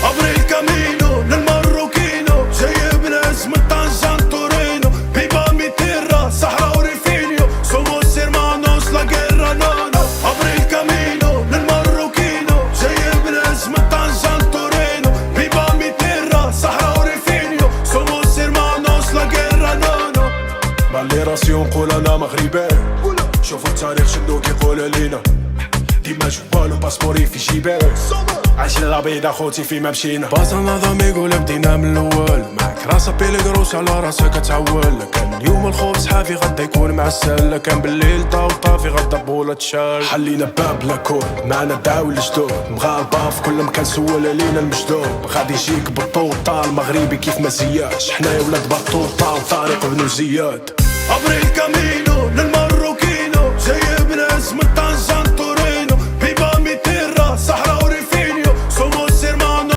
ابري الكامينو للماروكينو جايب ناس من طنجة تورينو بيبا ميتيرا صحرا وريفينيو سوموس هيرمانوس لا غيرا نونو ابري الكامينو للماروكينو جايب ناس من طنجة تورينو بيبا ميتيرا صحرا وريفينيو سوموس هيرمانوس لا غيرا نونو مالي راسي ونقول انا مغربي شوفوا التاريخ شنو كيقول لينا ديما جوالو باسبوري في جيبي عايشين العبيد خوتي فيما مشينا باصا نظام يقول بدينا من الاول معاك راسا بيلقروس على راسا كتعول كان اليوم الخوف صحافي غدا يكون معسل كان بالليل طافي غدا بولا تشال حلينا باب لاكور معنا دعاو الجدود مغاربة في كل مكان سول لينا المجدود غادي يجيك بطوطة المغربي كيف ما زياش حنايا ولاد بطوطة وطارق بنو زياد ابري الكامينو للماروكينو جايب ناس من